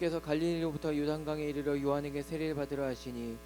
예수께서 갈릴리로부터 요단강에 이르러 요한에게 세례를 받으러 하시니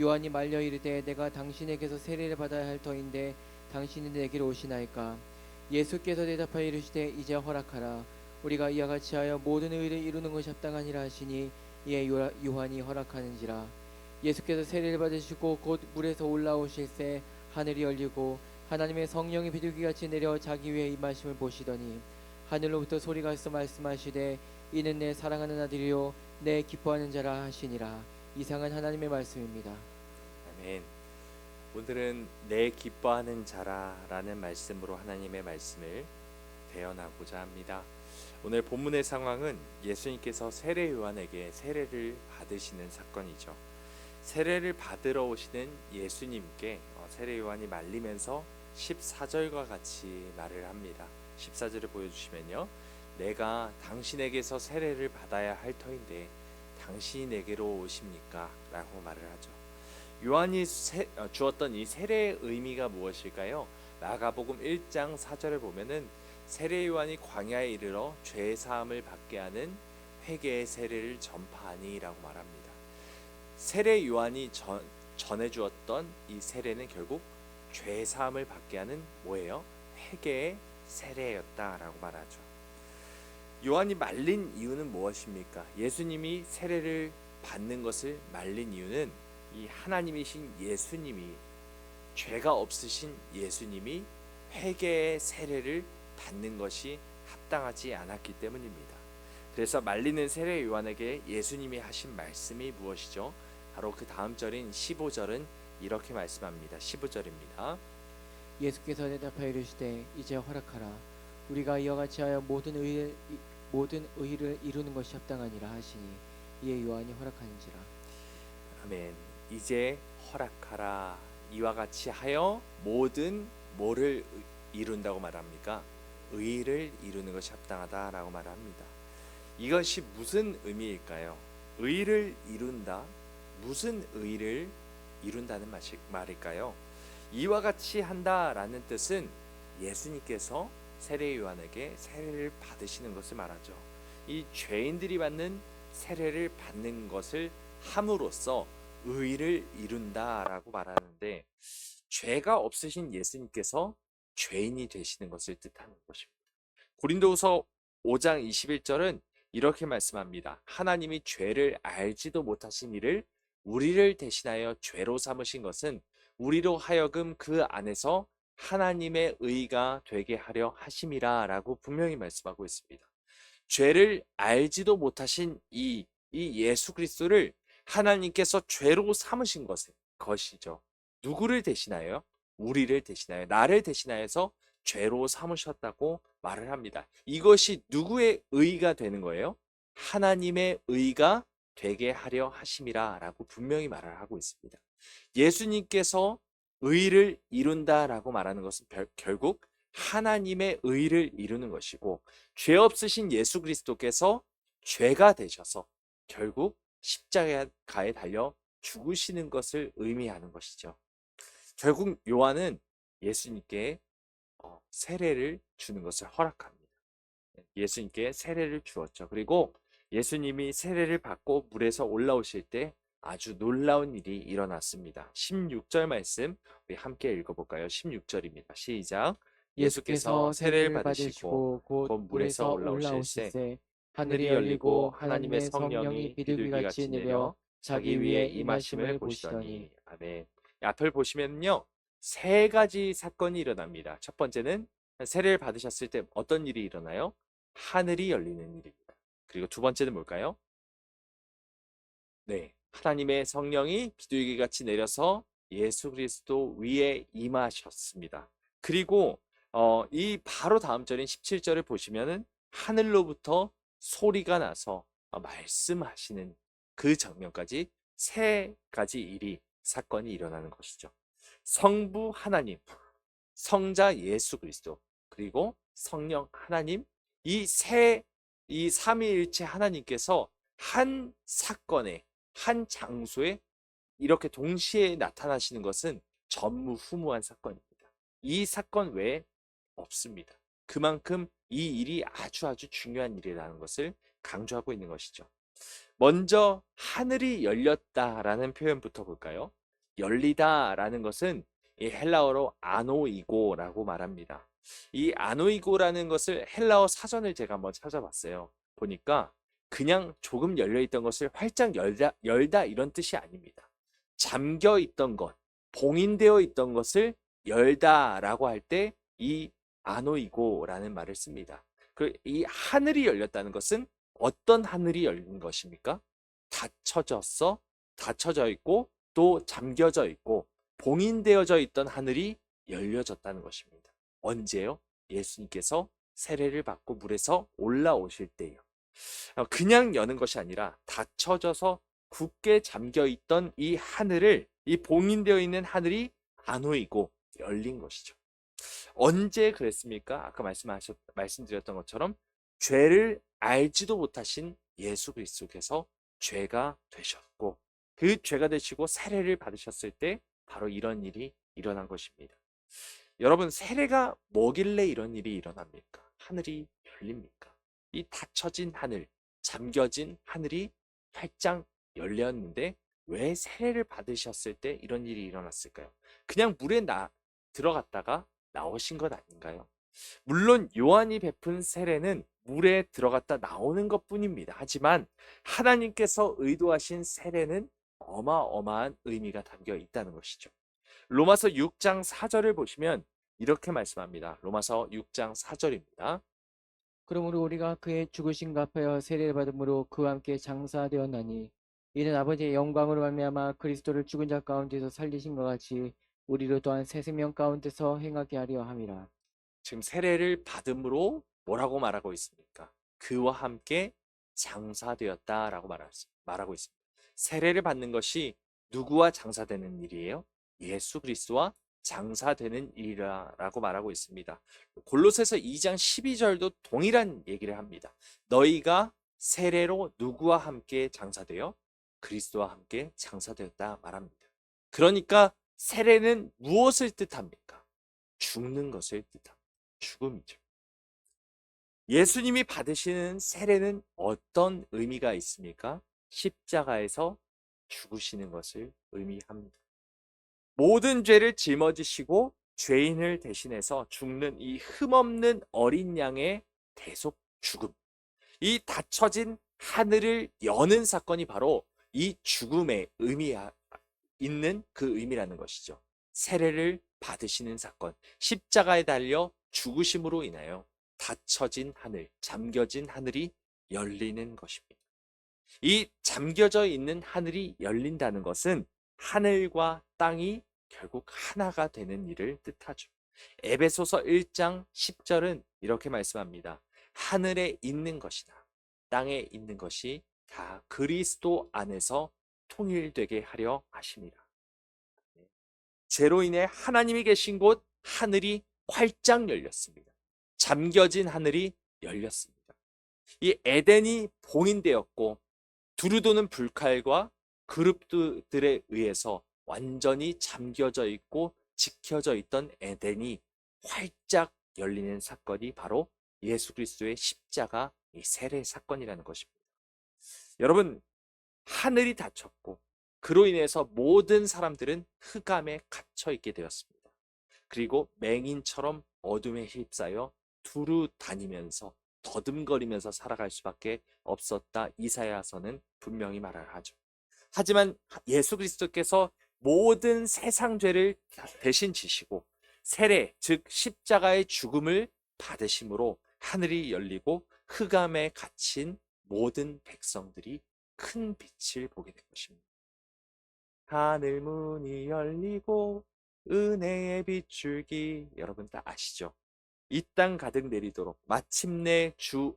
요한이 말려 이르되 내가 당신에게서 세례를 받아야 할 터인데 당신이 내게로 오시나이까. 예수께서 대답하여 이르시되 이제 허락하라. 우리가 이와 같이 하여 모든 의를 이루는 것이 합당하니라 하시니 이에 요한이 허락하는지라. 예수께서 세례를 받으시고 곧 물에서 올라오실새 하늘이 열리고 하나님의 성령이 비둘기같이 내려 자기 위에 임하심을 보시더니 하늘로부터 소리가 있어 말씀하시되 이는 내 사랑하는 아들이요 내 기뻐하는 자라 하시니라. 이상은 하나님의 말씀입니다. 아멘. 오늘은 내 기뻐하는 자라라는 말씀으로 하나님의 말씀을 대언하고자 합니다. 오늘 본문의 상황은 예수님께서 세례 요한에게 세례를 받으시는 사건이죠. 세례를 받으러 오시는 예수님께 세례 요한이 말리면서 14절과 같이 말을 합니다. 14절을 보여주시면요, 내가 당신에게서 세례를 받아야 할 터인데 당신이 내게로 오십니까? 라고 말을 하죠. 요한이 주었던 이 세례의 의미가 무엇일까요? 마가복음 1장 4절을 보면은 세례 요한이 광야에 이르러 죄 사함을 받게 하는 회개의 세례를 전파하니라고 말합니다. 세례 요한이 전해 주었던 이 세례는 결국 죄 사함을 받게 하는 뭐예요? 회개의 세례였다라고 말하죠. 요한이 말린 이유는 무엇입니까? 예수님이 세례를 받는 것을 말린 이유는 이 하나님이신 예수님이, 죄가 없으신 예수님이 회개의 세례를 받는 것이 합당하지 않았기 때문입니다. 그래서 말리는 세례 요한에게 예수님이 하신 말씀이 무엇이죠? 바로 그 다음 절인 15절은 이렇게 말씀합니다. 15절입니다. 예수께서 대답하여 이르시되 이제 허락하라. 우리가 이와 같이 하여 모든 의를 이루는 것이 합당하니라 하시니 이에 요한이 허락하는지라. 아멘. 이제 허락하라. 이와 같이 하여 모든 뭐를 이룬다고 말합니까? 의를 이루는 것이 합당하다라고 말합니다. 이것이 무슨 의미일까요? 의를 이룬다. 무슨 의를 이룬다는 말일까요? 이와 같이 한다라는 뜻은 예수님께서 세례 요한에게 세례를 받으시는 것을 말하죠. 이 죄인들이 받는 세례를 받는 것을 함으로써 의를 이룬다라고 말하는데, 죄가 없으신 예수님께서 죄인이 되시는 것을 뜻하는 것입니다. 고린도후서 5장 21절은 이렇게 말씀합니다. 하나님이 죄를 알지도 못하신 이를 우리를 대신하여 죄로 삼으신 것은 우리로 하여금 그 안에서 하나님의 의가 되게 하려 하심이라 라고 분명히 말씀하고 있습니다. 죄를 알지도 못하신 이 예수 그리스도를 하나님께서 죄로 삼으신 것이죠. 누구를 대신하여? 우리를 대신하여, 나를 대신하여서 죄로 삼으셨다고 말을 합니다. 이것이 누구의 의가 되는 거예요? 하나님의 의가 되게 하려 하심이라 라고 분명히 말을 하고 있습니다. 예수님께서 의를 이룬다라고 말하는 것은 결국 하나님의 의를 이루는 것이고, 죄 없으신 예수 그리스도께서 죄가 되셔서 결국 십자가에 달려 죽으시는 것을 의미하는 것이죠. 결국 요한은 예수님께 세례를 주는 것을 허락합니다. 예수님께 세례를 주었죠. 그리고 예수님이 세례를 받고 물에서 올라오실 때 아주 놀라운 일이 일어났습니다. 16절 말씀 우리 함께 읽어볼까요? 16절입니다. 시작. 예수께서 세례를 받으시고 곧 물에서 올라오실새 하늘이 열리고 하나님의 성령이 비둘기같이 내려 자기 위에 임하심을 보시더니. 아멘. 앞을 보시면요, 세 가지 사건이 일어납니다. 첫 번째는 세례를 받으셨을 때 어떤 일이 일어나요? 하늘이 열리는 일입니다. 그리고 두 번째는 뭘까요? 네, 하나님의 성령이 비둘기같이 내려서 예수 그리스도 위에 임하셨습니다. 그리고 이 바로 다음 절인 17절을 보시면은 하늘로부터 소리가 나서 말씀하시는 그 장면까지 세 가지 사건이 일어나는 것이죠. 성부 하나님, 성자 예수 그리스도, 그리고 성령 하나님, 이 삼위일체 하나님께서 한 사건에, 한 장소에 이렇게 동시에 나타나시는 것은 전무후무한 사건입니다. 이 사건 외에 없습니다. 그만큼 이 일이 아주 중요한 일이라는 것을 강조하고 있는 것이죠. 먼저 하늘이 열렸다라는 표현부터 볼까요? 열리다라는 것은 이 헬라어로 아노이고라고 말합니다. 이 아노이고라는 것을 헬라어 사전을 제가 한번 찾아봤어요. 보니까 그냥 조금 열려 있던 것을 활짝 열다 이런 뜻이 아닙니다. 잠겨 있던 것, 봉인되어 있던 것을 열다라고 할 때 이 아노이고라는 말을 씁니다. 이 하늘이 열렸다는 것은 어떤 하늘이 열린 것입니까? 닫혀져 있고 또 잠겨져 있고 봉인되어져 있던 하늘이 열려졌다는 것입니다. 언제요? 예수님께서 세례를 받고 물에서 올라오실 때요. 그냥 여는 것이 아니라 닫혀져서 굳게 잠겨 있던 이 하늘을, 이 봉인되어 있는 하늘이 안호이고 열린 것이죠. 언제 그랬습니까? 아까 말씀드렸던 것처럼 죄를 알지도 못하신 예수 그리스도께서 죄가 되셨고 그 죄가 되시고 세례를 받으셨을 때 바로 이런 일이 일어난 것입니다. 여러분, 세례가 뭐길래 이런 일이 일어납니까? 하늘이 열립니까? 이 닫혀진 하늘, 잠겨진 하늘이 활짝 열렸는데 왜 세례를 받으셨을 때 이런 일이 일어났을까요? 그냥 물에 들어갔다가 나오신 것 아닌가요? 물론 요한이 베푼 세례는 물에 들어갔다 나오는 것뿐입니다. 하지만 하나님께서 의도하신 세례는 어마어마한 의미가 담겨 있다는 것이죠. 로마서 6장 4절을 보시면 이렇게 말씀합니다. 로마서 6장 4절입니다. 그러므로 우리가 그의 죽으심과 합하여 세례를 받음으로 그와 함께 장사되었나니 이는 아버지의 영광으로 말미암아 그리스도를 죽은 자 가운데서 살리신 것 같이 우리로 또한 새 생명 가운데서 행하게 하려 함이라. 지금 세례를 받음으로 뭐라고 말하고 있습니까? 그와 함께 장사되었다라고 말하고 있습니다. 세례를 받는 것이 누구와 장사되는 일이에요? 예수 그리스도와 장사되는 일이라고 말하고 있습니다. 골로새서 2장 12절도 동일한 얘기를 합니다. 너희가 세례로 누구와 함께 장사되어? 그리스도와 함께 장사되었다 말합니다. 그러니까 세례는 무엇을 뜻합니까? 죽는 것을 뜻합니다. 죽음이죠. 예수님이 받으시는 세례는 어떤 의미가 있습니까? 십자가에서 죽으시는 것을 의미합니다. 모든 죄를 짊어지시고 죄인을 대신해서 죽는 이 흠없는 어린 양의 대속 죽음. 이 닫혀진 하늘을 여는 사건이 바로 이 죽음의 있는 그 의미라는 것이죠. 세례를 받으시는 사건, 십자가에 달려 죽으심으로 인하여 닫혀진 하늘, 잠겨진 하늘이 열리는 것입니다. 이 잠겨져 있는 하늘이 열린다는 것은 하늘과 땅이 결국 하나가 되는 일을 뜻하죠. 에베소서 1장 10절은 이렇게 말씀합니다. 하늘에 있는 것이나 땅에 있는 것이 다 그리스도 안에서 통일되게 하려 하심이라. 죄로 인해 하나님이 계신 곳 하늘이 활짝 열렸습니다. 잠겨진 하늘이 열렸습니다. 이 에덴이 봉인되었고 두루도는 불칼과 그룹들에 의해서 완전히 잠겨져 있고 지켜져 있던 에덴이 활짝 열리는 사건이 바로 예수 그리스도의 십자가 이 세례 사건이라는 것입니다. 여러분, 하늘이 닫혔고 그로 인해서 모든 사람들은 흑암에 갇혀 있게 되었습니다. 그리고 맹인처럼 어둠에 휩싸여 두루 다니면서 더듬거리면서 살아갈 수밖에 없었다. 이사야서는 분명히 말을 하죠. 하지만 예수 그리스도께서 모든 세상 죄를 대신 지시고 세례, 즉 십자가의 죽음을 받으심으로 하늘이 열리고 흑암에 갇힌 모든 백성들이 큰 빛을 보게 된 것입니다. 하늘 문이 열리고 은혜의 빛줄기, 여러분 다 아시죠? 이 땅 가득 내리도록 마침내 주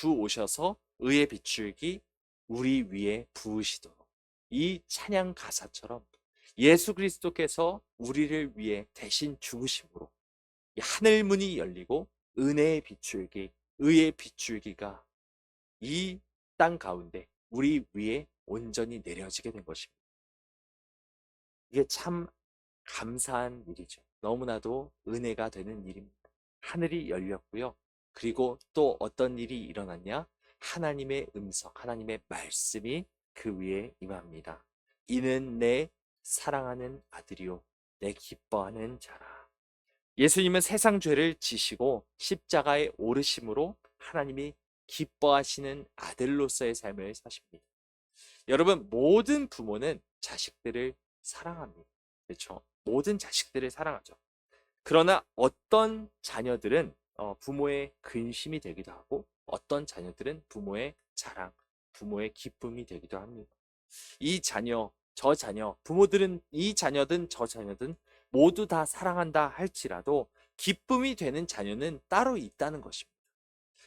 오셔서 의의 빛줄기 우리 위에 부으시도록, 이 찬양 가사처럼 예수 그리스도께서 우리를 위해 대신 죽으심으로 이 하늘 문이 열리고 은혜의 빛줄기, 의의 빛줄기가 이 땅 가운데 우리 위에 온전히 내려지게 된 것입니다. 이게 참 감사한 일이죠. 너무나도 은혜가 되는 일입니다. 하늘이 열렸고요. 그리고 또 어떤 일이 일어났냐? 하나님의 음성, 하나님의 말씀이 그 위에 임합니다. 이는 내 사랑하는 아들이요 내 기뻐하는 자라. 예수님은 세상 죄를 지시고 십자가에 오르심으로 하나님이 기뻐하시는 아들로서의 삶을 사십니다. 여러분, 모든 부모는 자식들을 사랑합니다. 그렇죠? 모든 자식들을 사랑하죠. 그러나 어떤 자녀들은 부모의 근심이 되기도 하고, 어떤 자녀들은 부모의 자랑, 부모의 기쁨이 되기도 합니다. 이 자녀, 저 자녀, 부모들은 이 자녀든 저 자녀든 모두 다 사랑한다 할지라도 기쁨이 되는 자녀는 따로 있다는 것입니다.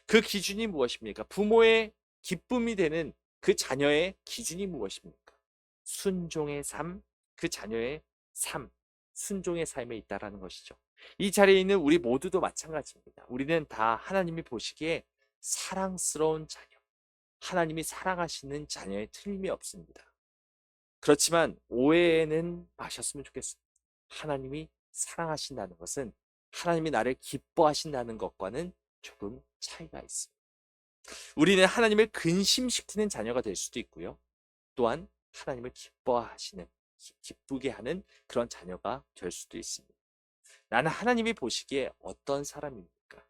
그 기준이 무엇입니까? 부모의 기쁨이 되는 그 자녀의 기준이 무엇입니까? 순종의 삶, 그 자녀의 삶, 순종의 삶에 있다라는 것이죠. 이 자리에 있는 우리 모두도 마찬가지입니다. 우리는 다 하나님이 보시기에 사랑스러운 자녀, 하나님이 사랑하시는 자녀에 틀림이 없습니다. 그렇지만 오해는 마셨으면 좋겠습니다. 하나님이 사랑하신다는 것은 하나님이 나를 기뻐하신다는 것과는 조금 차이가 있습니다. 우리는 하나님을 근심시키는 자녀가 될 수도 있고요. 또한 하나님을 기뻐하시는, 기쁘게 하는 그런 자녀가 될 수도 있습니다. 나는 하나님이 보시기에 어떤 사람입니까?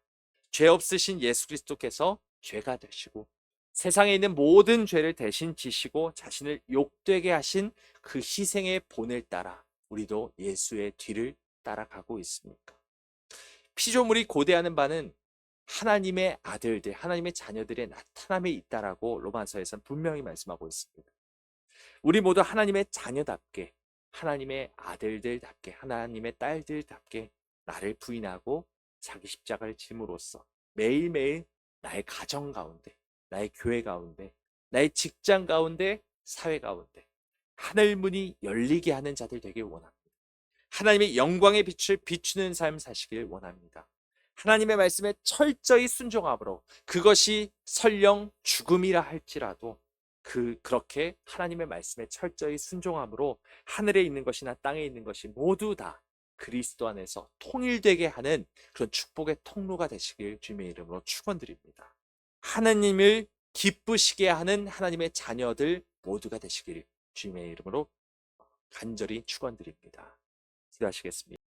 죄 없으신 예수 그리스도께서 죄가 되시고 세상에 있는 모든 죄를 대신 지시고 자신을 욕되게 하신 그 희생의 본을 따라 우리도 예수의 뒤를 따라가고 있습니까? 피조물이 고대하는 바는 하나님의 아들들, 하나님의 자녀들의 나타남에 있다라고 로마서에서는 분명히 말씀하고 있습니다. 우리 모두 하나님의 자녀답게, 하나님의 아들들답게, 하나님의 딸들답게 나를 부인하고 자기 십자가를 짐으로써 매일매일 나의 가정 가운데, 나의 교회 가운데, 나의 직장 가운데, 사회 가운데 하늘 문이 열리게 하는 자들 되길 원합니다. 하나님의 영광의 빛을 비추는 삶 사시길 원합니다. 하나님의 말씀에 철저히 순종함으로 그것이 설령 죽음이라 할지라도 그렇게 하나님의 말씀에 철저히 순종함으로 하늘에 있는 것이나 땅에 있는 것이 모두 다 그리스도 안에서 통일되게 하는 그런 축복의 통로가 되시길 주님의 이름으로 축원드립니다. 하나님을 기쁘시게 하는 하나님의 자녀들 모두가 되시길 주님의 이름으로 간절히 축원드립니다. 기도하시겠습니다.